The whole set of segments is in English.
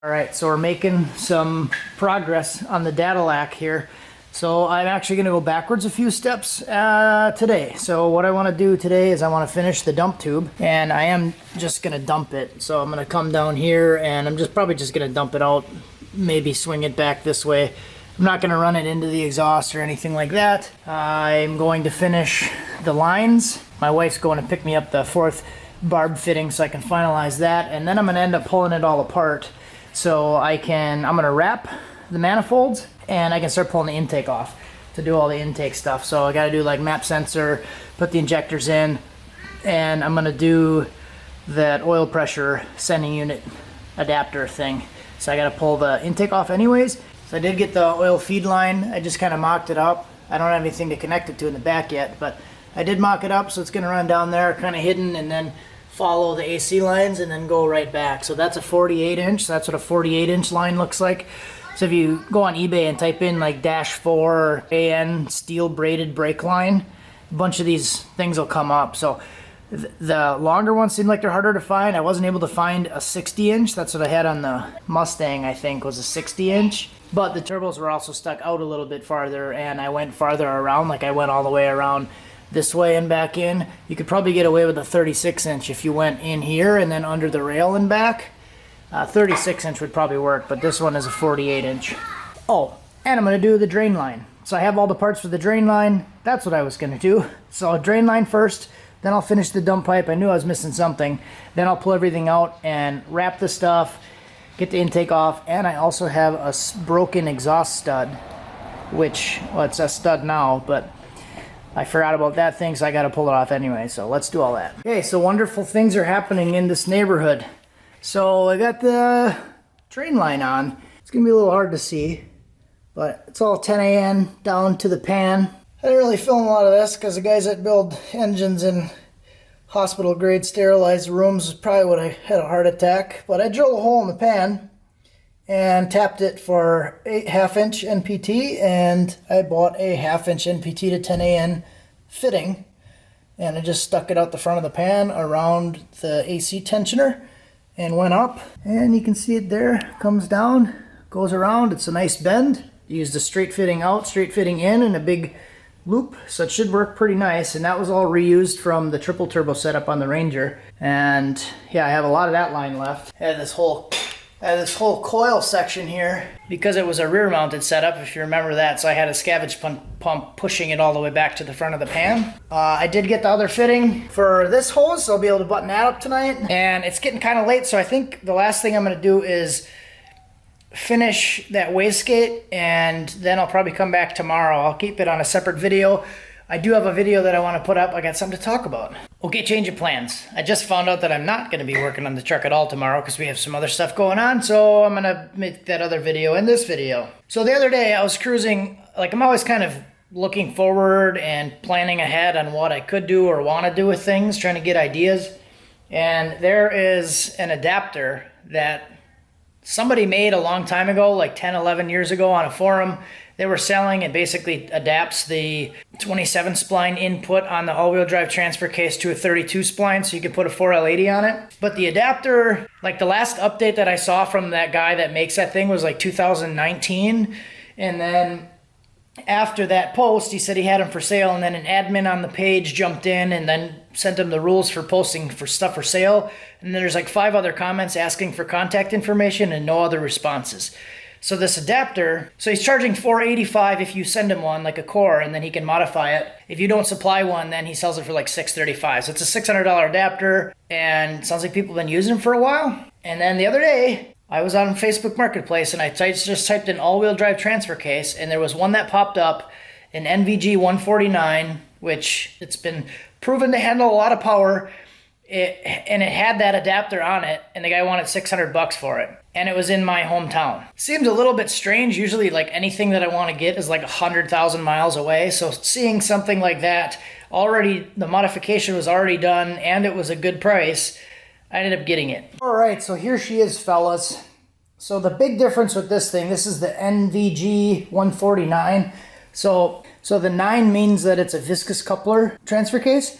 All right, so we're making some progress on the data lac here. So I'm actually going to go backwards a few steps today. So what I want to do today is I want to finish the dump tube, and I am just going to dump it. So I'm going to come down here, and I'm probably just going to dump it out, maybe swing it back this way. I'm not going to run it into the exhaust or anything like that. I'm going to finish the lines. My wife's going to pick me up the 4th barb fitting so I can finalize that, and then I'm going to end up pulling it all apart. So I'm going to wrap the manifolds, and I can start pulling the intake off to do all the intake stuff. So I got to do like map sensor, put the injectors in, and I'm going to do that oil pressure sending unit adapter thing. So I got to pull the intake off anyways. So I did get the oil feed line. I just kind of mocked it up. I don't have anything to connect it to in the back yet, but I did mock it up, so it's going to run down there kind of hidden, and then follow the AC lines and then go right back. So that's a 48 inch. That's what a 48 inch line looks like. So if you go on eBay and type in like -4 AN steel braided brake line, a bunch of these things will come up. So the longer ones seem like they're harder to find. I wasn't able to find a 60 inch. That's what I had on the Mustang, I think, was a 60 inch. But the turbos were also stuck out a little bit farther, and I went farther around. Like I went all the way around this way and back in. You could probably get away with a 36 inch if you went in here and then under the rail and back. 36 inch would probably work, but this one is a 48 inch. Oh, and I'm going to do the drain line. So I have all the parts for the drain line. That's what I was going to do. So drain line first, then I'll finish the dump pipe. I knew I was missing something. Then I'll pull everything out and wrap the stuff, get the intake off, and I also have a broken exhaust stud, which, well, it's a stud now, but I forgot about that thing, so I got to pull it off anyway. So let's do all that. Okay, so wonderful things are happening in this neighborhood. So I got the drain line on. It's going to be a little hard to see, but it's all 10 AN down to the pan. I didn't really film a lot of this because the guys that build engines in hospital grade sterilized rooms probably would have had a heart attack. But I drilled a hole in the pan and tapped it for 1/2 inch NPT, and I bought a 1/2 inch NPT to 10 AN fitting, and I just stuck it out the front of the pan around the AC tensioner and went up, and you can see it there, comes down, goes around. It's a nice bend. Used a straight fitting out, straight fitting in, and a big loop, so it should work pretty nice. And that was all reused from the triple turbo setup on the Ranger. And yeah, I have a lot of that line left. I had this whole coil section here because it was a rear mounted setup, if you remember that. So I had a scavenge pump pushing it all the way back to the front of the pan. I did get the other fitting for this hose, so I'll be able to button that up tonight. And it's getting kind of late, so I think the last thing I'm going to do is finish that wastegate, and then I'll probably come back tomorrow. I'll keep it on a separate video. I do have a video that I want to put up. I got something to talk about. Okay, change of plans. I just found out that I'm not going to be working on the truck at all tomorrow because we have some other stuff going on, so I'm going to make that other video in this video. So the other day I was cruising, like I'm always kind of looking forward and planning ahead on what I could do or want to do with things, trying to get ideas. And there is an adapter that somebody made a long time ago, like 10, 11 years ago on a forum. They were selling. It basically adapts the 27 spline input on the all-wheel drive transfer case to a 32 spline, so you can put a 4L80 on it. But the adapter, like the last update that I saw from that guy that makes that thing was like 2019. And then after that post, he said he had them for sale, and then an admin on the page jumped in and then sent him the rules for posting for stuff for sale. And then there's like 5 other comments asking for contact information and no other responses. So this adapter, so he's charging $485 if you send him one, like a core, and then he can modify it. If you don't supply one, then he sells it for like $635. So it's a $600 adapter, and it sounds like people have been using them for a while. And then the other day, I was on Facebook Marketplace, and I just typed in all-wheel drive transfer case, and there was one that popped up, an NVG 149, which it's been proven to handle a lot of power. And it had that adapter on it, and the guy wanted $600 for it. And it was in my hometown. Seems a little bit strange. Usually, like anything that I want to get is like 100,000 miles away. So seeing something like that, already the modification was already done, and it was a good price, I ended up getting it. All right, so here she is, fellas. So the big difference with this thing, this is the NVG 149. So the 9 means that it's a viscous coupler transfer case.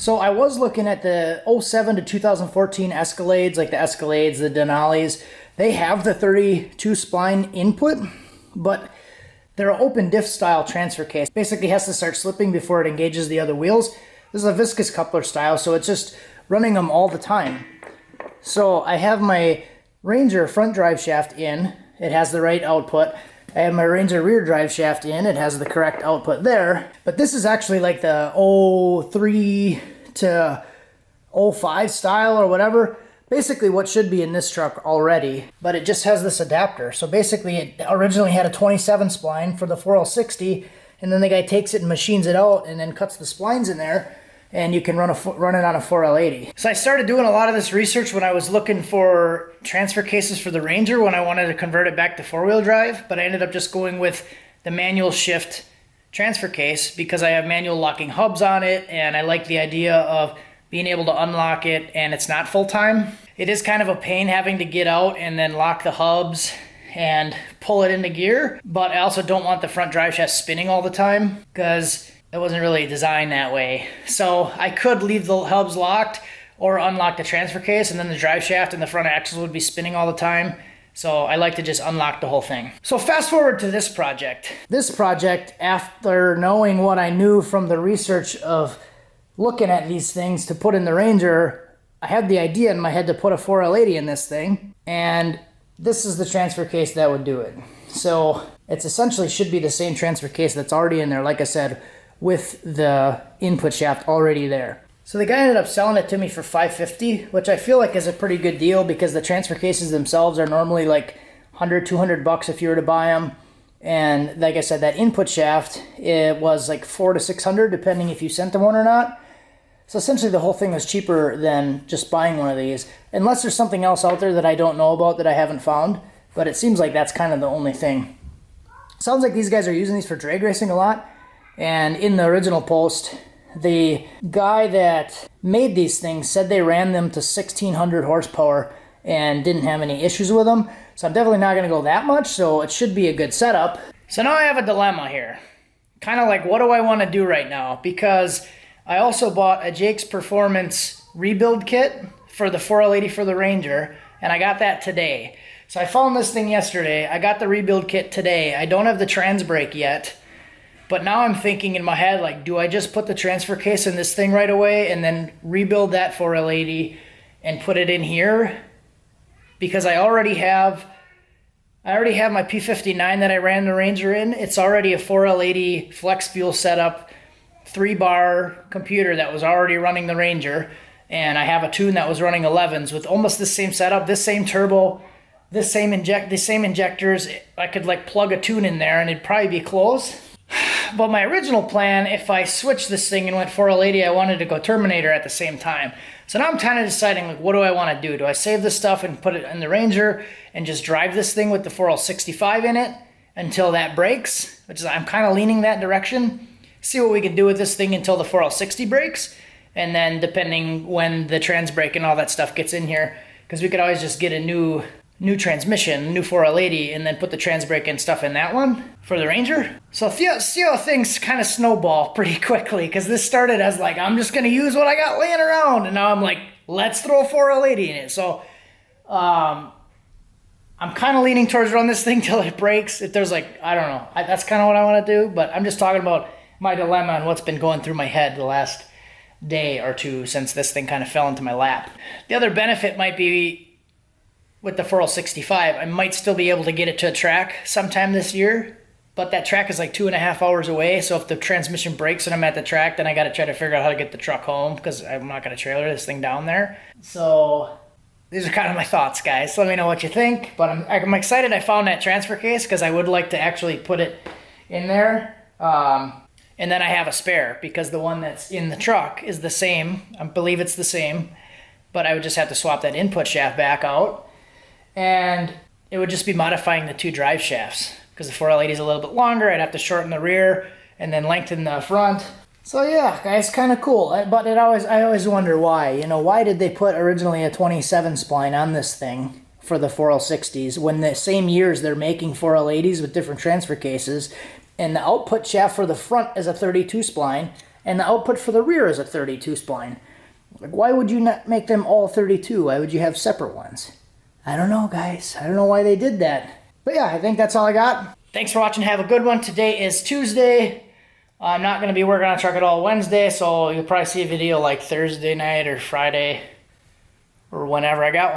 So I was looking at the '07 to 2014 Escalades, like the Escalades, the Denali's. They have the 32 spline input, but they're an open diff style transfer case. Basically has to start slipping before it engages the other wheels. This is a viscous coupler style, so it's just running them all the time. So I have my Ranger front drive shaft in. It has the right output. I have my Ranger rear drive shaft in. It has the correct output there. But this is actually like the '03 to '05 style or whatever. Basically what should be in this truck already, but it just has this adapter. So basically it originally had a 27 spline for the 4L60, and then the guy takes it and machines it out and then cuts the splines in there, and you can run it on a 4L80. So I started doing a lot of this research when I was looking for transfer cases for the Ranger when I wanted to convert it back to four-wheel drive, but I ended up just going with the manual shift transfer case because I have manual locking hubs on it, and I like the idea of being able to unlock it and it's not full time. It is kind of a pain having to get out and then lock the hubs and pull it into gear, but I also don't want the front drive shaft spinning all the time because it wasn't really designed that way. So I could leave the hubs locked or unlock the transfer case, and then the drive shaft and the front axles would be spinning all the time. So I like to just unlock the whole thing. So fast forward to this project. This project, after knowing what I knew from the research of looking at these things to put in the Ranger, I had the idea in my head to put a 4L80 in this thing, and this is the transfer case that would do it. So it's essentially should be the same transfer case that's already in there, like I said, with the input shaft already there. So the guy ended up selling it to me for $550, which I feel like is a pretty good deal because the transfer cases themselves are normally like $100, $200 if you were to buy them. And like I said, that input shaft, it was like $400 to $600 depending if you sent them one or not. So essentially the whole thing was cheaper than just buying one of these, unless there's something else out there that I don't know about that I haven't found, but it seems like that's kind of the only thing. Sounds like these guys are using these for drag racing a lot, and in the original post, the guy that made these things said they ran them to 1600 horsepower and didn't have any issues with them, so I'm definitely not going to go that much, so it should be a good setup. So now I have a dilemma here. Kind of like, what do I want to do right now? Because I also bought a Jake's Performance rebuild kit for the 4L80 for the Ranger, and I got that today. So I found this thing yesterday. I got the rebuild kit today. I don't have the trans brake yet, but now I'm thinking in my head, like, do I just put the transfer case in this thing right away and then rebuild that 4L80 and put it in here? Because I already have my P59 that I ran the Ranger in. It's already a 4L80 flex fuel setup, 3-bar computer that was already running the Ranger, and I have a tune that was running 11s with almost the same setup, this same turbo, the same injectors. I could like plug a tune in there and it'd probably be close. But my original plan, if I switched this thing and went 4L80, I wanted to go Terminator at the same time. So now I'm kind of deciding, like, what do I want to do? Do I save this stuff and put it in the Ranger and just drive this thing with the 4L65 in it until that breaks? Which is, I'm kind of leaning that direction. See what we can do with this thing until the 4L60 breaks, and then depending when the trans brake and all that stuff gets in here, because we could always just get a new transmission, new 4L80, and then put the trans brake and stuff in that one for the Ranger. So see how things kind of snowball pretty quickly, because this started as like, I'm just going to use what I got laying around, and now I'm like, let's throw a 4L80 in it. So I'm kind of leaning towards run this thing till it breaks. If there's like, I don't know, that's kind of what I want to do, but I'm just talking about my dilemma and what's been going through my head the last day or two since this thing kind of fell into my lap. The other benefit might be with the 4L65, I might still be able to get it to a track sometime this year, but that track is like 2.5 hours away, so if the transmission breaks and I'm at the track, then I got to try to figure out how to get the truck home because I'm not going to trailer this thing down there. So these are kind of my thoughts, guys. Let me know what you think, but I'm excited I found that transfer case because I would like to actually put it in there. And then I have a spare because the one that's in the truck is the same. I believe it's the same, but I would just have to swap that input shaft back out. And it would just be modifying the 2 drive shafts because the 4L80 is a little bit longer. I'd have to shorten the rear and then lengthen the front. So yeah, guys, kind of cool. But I always wonder why. You know, why did they put originally a 27 spline on this thing for the 4L60s when the same years they're making 4L80s with different transfer cases? And the output shaft for the front is a 32 spline, and the output for the rear is a 32 spline. Like, why would you not make them all 32? Why would you have separate ones? I don't know, guys. I don't know why they did that. But yeah, I think that's all I got. Thanks for watching. Have a good one. Today is Tuesday. I'm not going to be working on a truck at all Wednesday, so you'll probably see a video like Thursday night or Friday or whenever I got one.